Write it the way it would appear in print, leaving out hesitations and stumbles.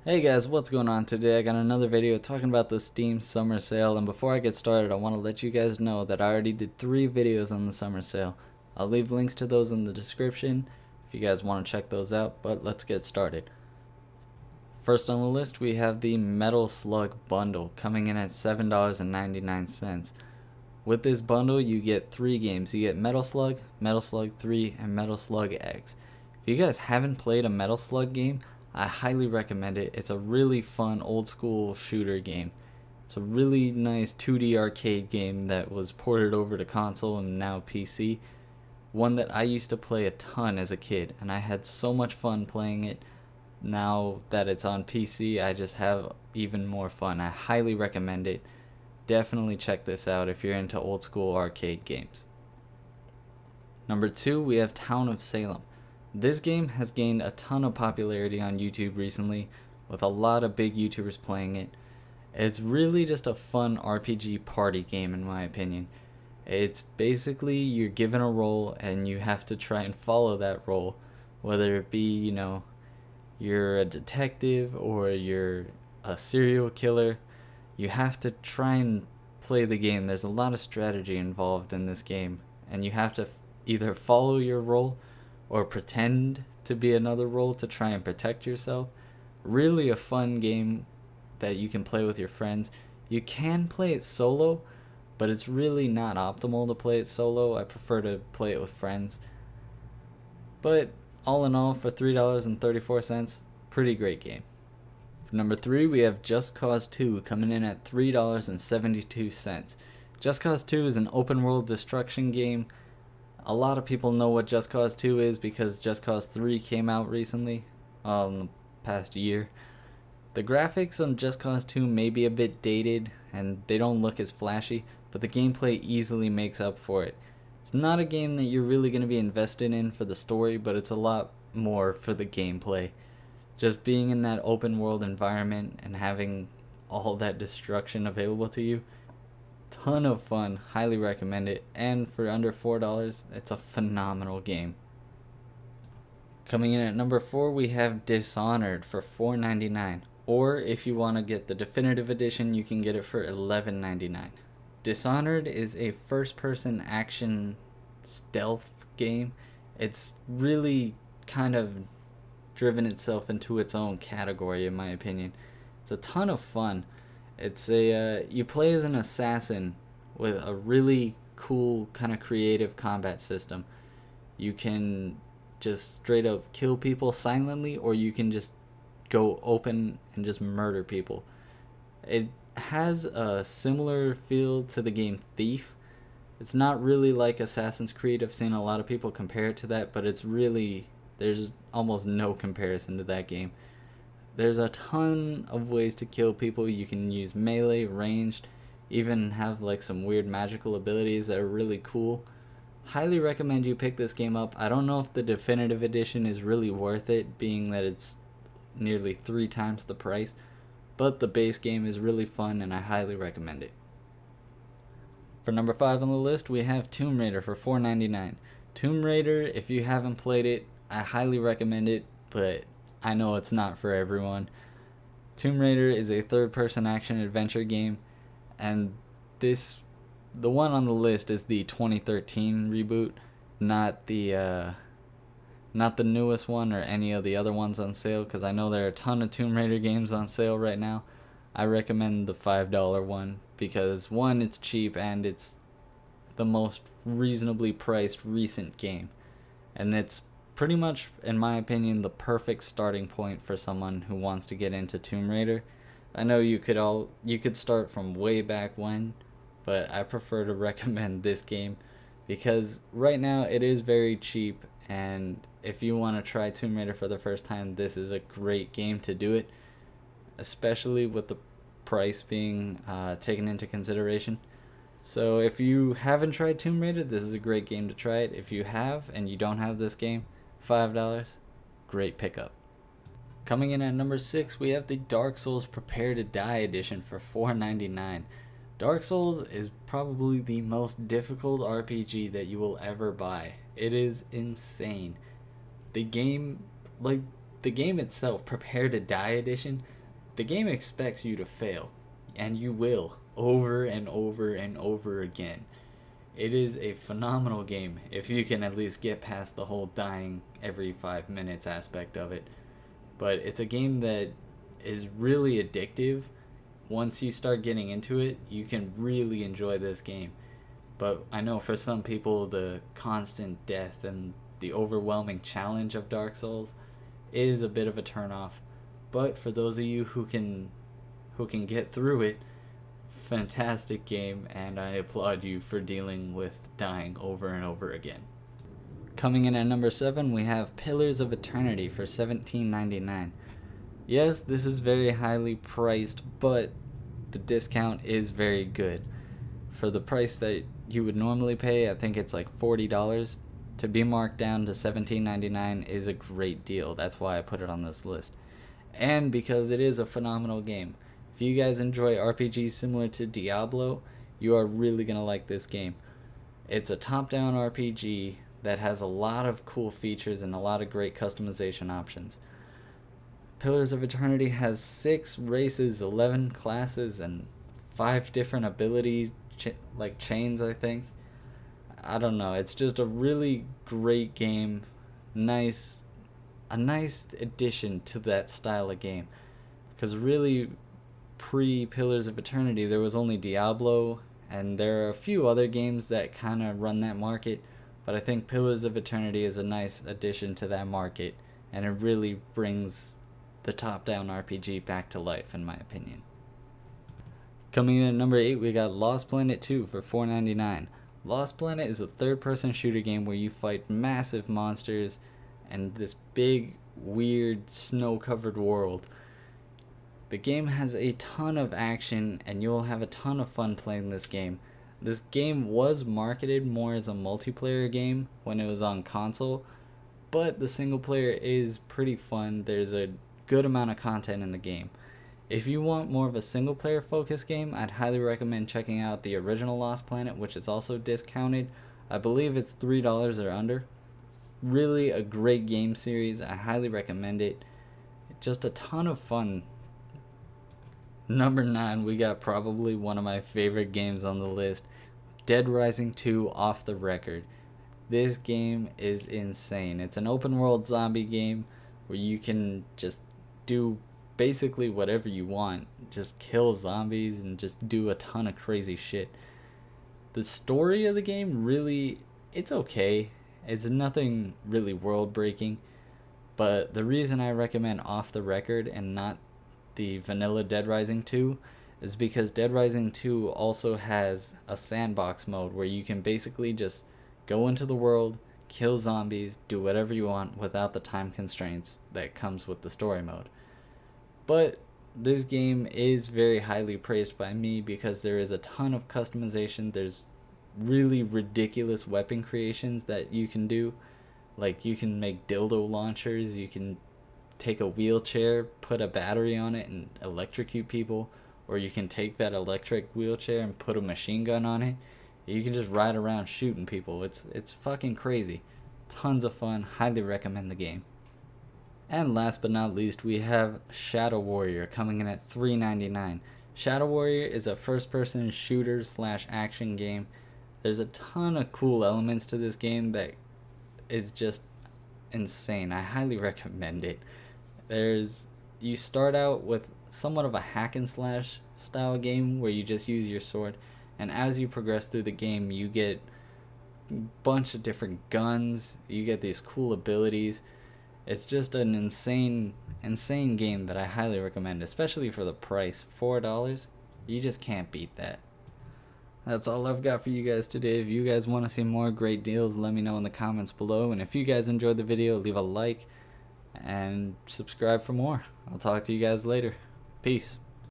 Hey guys, what's going on today? I got another video talking about the Steam summer sale, and before I get started I want to let you guys know that I already did 3 videos on the summer sale. I'll leave links to those in the description if you guys want to check those out, but let's get started. First on the list we have the Metal Slug bundle coming in at $7.99. With this bundle you get 3 games. You get Metal Slug 3, and Metal Slug X. If you guys haven't played a Metal Slug game, I highly recommend it. It's a really fun old school shooter game. It's a really nice 2D arcade game that was ported over to console and now PC. One that I used to play a ton as a kid, and I had so much fun playing it. Now that it's on PC, I just have even more fun. I highly recommend it. Definitely check this out if you're into old school arcade games. Number 2, we have Town of Salem. This game has gained a ton of popularity on YouTube recently, with a lot of big YouTubers playing it. It's really just a fun RPG party game in my opinion. It's basically you're given a role and you have to try and follow that role, whether it be, you're a detective or you're a serial killer. You have to try and play the game. There's a lot of strategy involved in this game, and you have to either follow your role or pretend to be another role to try and protect yourself. Really a fun game that you can play with your friends. You can play it solo, but it's really not optimal to play it solo. I prefer to play it with friends. But all in all, for $3.34, pretty great game. For number 3, we have Just Cause 2 coming in at $3.72. Just Cause 2 is an open world destruction game. A lot of people know what Just Cause 2 is because Just Cause 3 came out recently, in the past year. The graphics on Just Cause 2 may be a bit dated and they don't look as flashy, but the gameplay easily makes up for it. It's not a game that you're really going to be invested in for the story, but it's a lot more for the gameplay. Just being in that open world environment and having all that destruction available to you, ton of fun. Highly recommend it, and for under $4 it's a phenomenal game. Coming in at number 4, we have Dishonored for $4.99, or if you want to get the definitive edition you can get it for $11.99. Dishonored is a first person action stealth game. It's really kind of driven itself into its own category in my opinion. It's a ton of fun. It's you play as an assassin with a really cool kind of creative combat system. You can just straight up kill people silently, or you can just go open and just murder people. It has a similar feel to the game Thief. It's not really like Assassin's Creed. I've seen a lot of people compare it to that, but there's almost no comparison to that game. There's a ton of ways to kill people. You can use melee, ranged, even have like some weird magical abilities that are really cool. Highly recommend you pick this game up. I don't know if the definitive edition is really worth it, being that it's nearly 3 times the price, but the base game is really fun and I highly recommend it. For number 5 on the list, we have Tomb Raider for $4.99. Tomb Raider, if you haven't played it, I highly recommend it, but I know it's not for everyone. Tomb Raider is a third-person action adventure game, and the one on the list is the 2013 reboot, not the newest one or any of the other ones on sale, because I know there are a ton of Tomb Raider games on sale right now. I recommend the $5 one because, one, it's cheap and it's the most reasonably priced recent game, and it's pretty much, in my opinion, the perfect starting point for someone who wants to get into Tomb Raider. I know you could start from way back when, but I prefer to recommend this game because right now it is very cheap, and if you want to try Tomb Raider for the first time, this is a great game to do it, especially with the price being taken into consideration. So if you haven't tried Tomb Raider, this is a great game to try it. If you have and you don't have this game, $5, great pickup. Coming in at number 6, we have the Dark Souls Prepare to Die edition for $4.99. Dark Souls is probably the most difficult RPG that you will ever buy. It is insane. The game, like, the game itself, Prepare to Die edition, the game expects you to fail, and you will, over and over and over again. It is a phenomenal game if you can at least get past the whole dying every 5 minutes aspect of it. But it's a game that is really addictive. Once you start getting into it, you can really enjoy this game. But I know for some people, the constant death and the overwhelming challenge of Dark Souls is a bit of a turnoff. But for those of you who can get through it, fantastic game, and I applaud you for dealing with dying over and over again. Coming in at number 7, we have Pillars of Eternity for $17.99. Yes, this is very highly priced, but the discount is very good. For the price that you would normally pay, I think it's like $40. To be marked down to $17.99 is a great deal. That's why I put it on this list. And because it is a phenomenal game. If you guys enjoy RPGs similar to Diablo, you are really going to like this game. It's a top-down RPG that has a lot of cool features and a lot of great customization options. Pillars of Eternity has 6 races, 11 classes, and 5 different ability chains, I think. I don't know. It's just a really great game. A nice addition to that style of game. Because really, pre-Pillars of Eternity, there was only Diablo, and there are a few other games that kind of run that market, but I think Pillars of Eternity is a nice addition to that market, and it really brings the top-down RPG back to life, in my opinion. Coming in at number 8, we got Lost Planet 2 for $4.99. Lost Planet is a third-person shooter game where you fight massive monsters and this big, weird, snow-covered world. The game has a ton of action, and you'll have a ton of fun playing this game. This game was marketed more as a multiplayer game when it was on console, but the single player is pretty fun. There's a good amount of content in the game. If you want more of a single player focused game, I'd highly recommend checking out the original Lost Planet, which is also discounted. I believe it's $3 or under. Really a great game series. I highly recommend it. Just a ton of fun. Number 9, we got probably one of my favorite games on the list, Dead Rising 2 Off the Record. This game is insane. It's an open world zombie game where you can just do basically whatever you want. Just kill zombies and just do a ton of crazy shit. The story of the game really, it's okay. It's nothing really world breaking, but the reason I recommend Off the Record and not the vanilla Dead Rising 2 is because Dead Rising 2 also has a sandbox mode where you can basically just go into the world, kill zombies, do whatever you want without the time constraints that comes with the story mode. But this game is very highly praised by me because there is a ton of customization. There's really ridiculous weapon creations that you can do. Like, you can make dildo launchers, you can take a wheelchair, put a battery on it, and electrocute people, or you can take that electric wheelchair and put a machine gun on it. You can just ride around shooting people. It's fucking crazy. Tons of fun. Highly recommend the game. And last but not least, we have Shadow Warrior coming in at $3.99. Shadow Warrior is a first-person shooter / action game. There's a ton of cool elements to this game that is just insane. I highly recommend it. You start out with somewhat of a hack and slash style game where you just use your sword, and as you progress through the game, you get a bunch of different guns, you get these cool abilities. It's just an insane game that I highly recommend, especially for the price. $4, you just can't beat that. That's all I've got for you guys today. If you guys want to see more great deals, let me know in the comments below, and if you guys enjoyed the video, leave a like and subscribe for more. I'll talk to you guys later. Peace.